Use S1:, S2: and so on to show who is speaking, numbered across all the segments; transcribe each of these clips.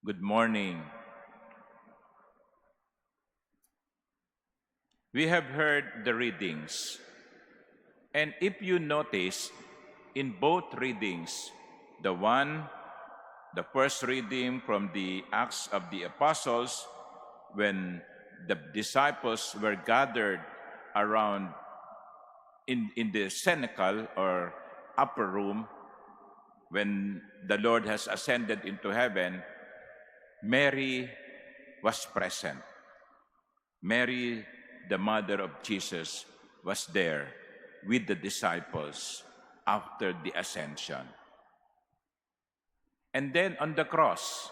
S1: Good morning. We have heard the readings, and if you notice, in both readings, the first reading from the Acts of the Apostles, when the disciples were gathered around in the cenacle or upper room, when the Lord has ascended into heaven, Mary was present. Mary, the mother of Jesus, was there with the disciples after the ascension. And then on the cross,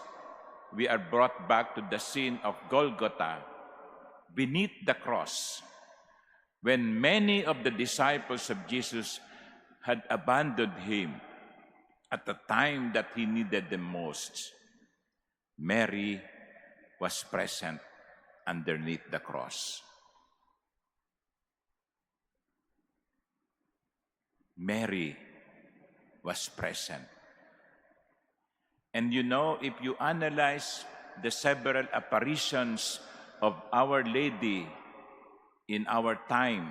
S1: we are brought back to the scene of Golgotha, beneath the cross, when many of the disciples of Jesus had abandoned him at the time that he needed them most. Mary was present underneath the cross. Mary was present. And you know, if you analyze the several apparitions of Our Lady in our time,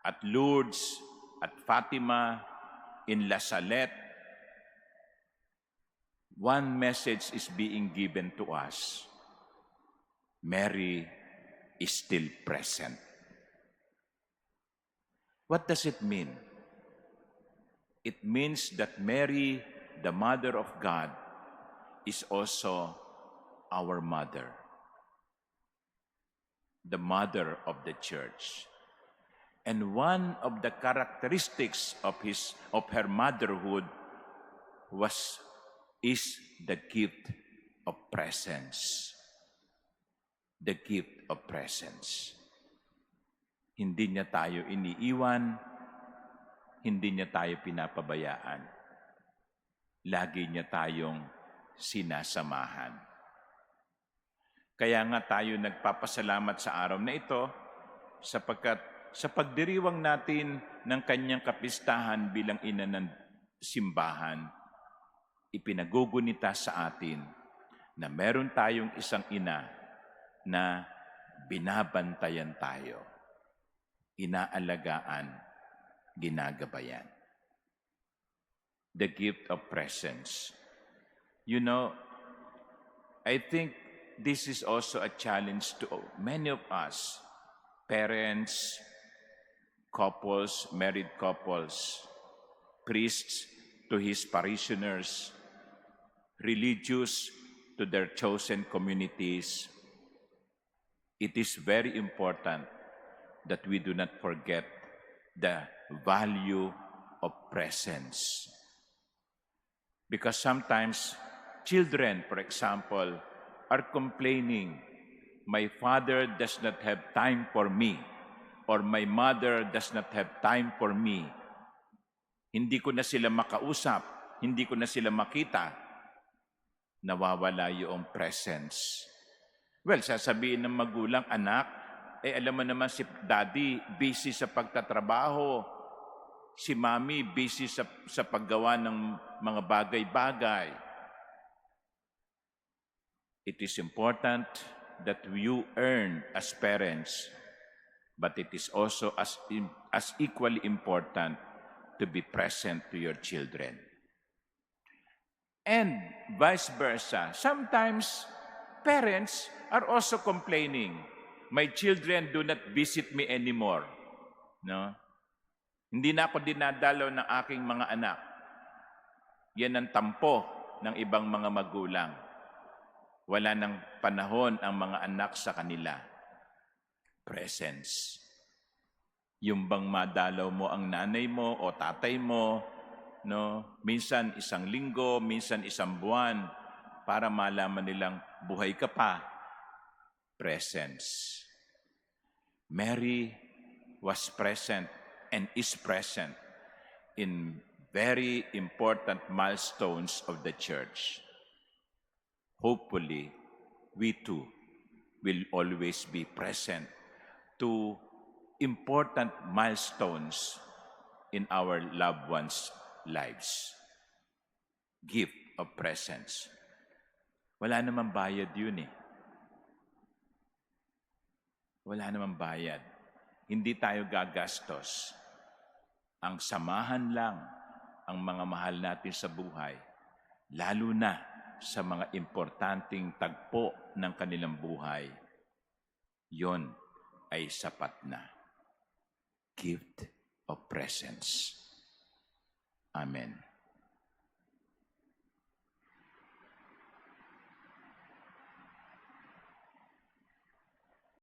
S1: at Lourdes, at Fatima, in La Salette, one message is being given to us. Mary is still present. What does it mean? It means that Mary, the Mother of God, is also our mother, the mother of the Church. And one of the characteristics of her motherhood is the gift of presence. The gift of presence. Hindi niya tayo iniiwan, hindi niya tayo pinapabayaan. Lagi niya tayong sinasamahan. Kaya nga tayo nagpapasalamat sa araw na ito sapagkat sa pagdiriwang natin ng kanyang kapistahan bilang ina ng simbahan, ipinagugunita sa atin na meron tayong isang ina na binabantayan tayo, inaalagaan, ginagabayan. The gift of presence. You know, I think this is also a challenge to many of us, parents, couples, married couples, priests to his parishioners, religious to their chosen communities. It is very important that we do not forget the value of presence. Because sometimes children, for example, are complaining, my father does not have time for me, or my mother does not have time for me. Hindi ko na sila makausap, hindi ko na sila makita. Nawawala yung presence. Well, sasabihin ng magulang, anak, alam mo naman si daddy busy sa pagtatrabaho, si mommy busy sa paggawa ng mga bagay-bagay. It is important that you earn as parents, but it is also as equally important to be present to your children. And vice versa. Sometimes parents are also complaining, my children do not visit me anymore. No? Hindi na ako dinadalaw ng aking mga anak. Yan ang tampo ng ibang mga magulang. Wala ng panahon ang mga anak sa kanila. Presence. Yung bang madalaw mo ang nanay mo o tatay mo, no? Minsan isang linggo, minsan isang buwan, para malaman nilang buhay ka pa. Presence. Mary was present and is present in very important milestones of the Church. Hopefully, we too will always be present to important milestones in our loved ones' lives. Gift of presence. Wala namang bayad yun eh. Wala namang bayad. Hindi tayo gagastos. Ang samahan lang ang mga mahal natin sa buhay, lalo na sa mga importanteng tagpo ng kanilang buhay. Yon ay sapat na. Gift of presence. Amen.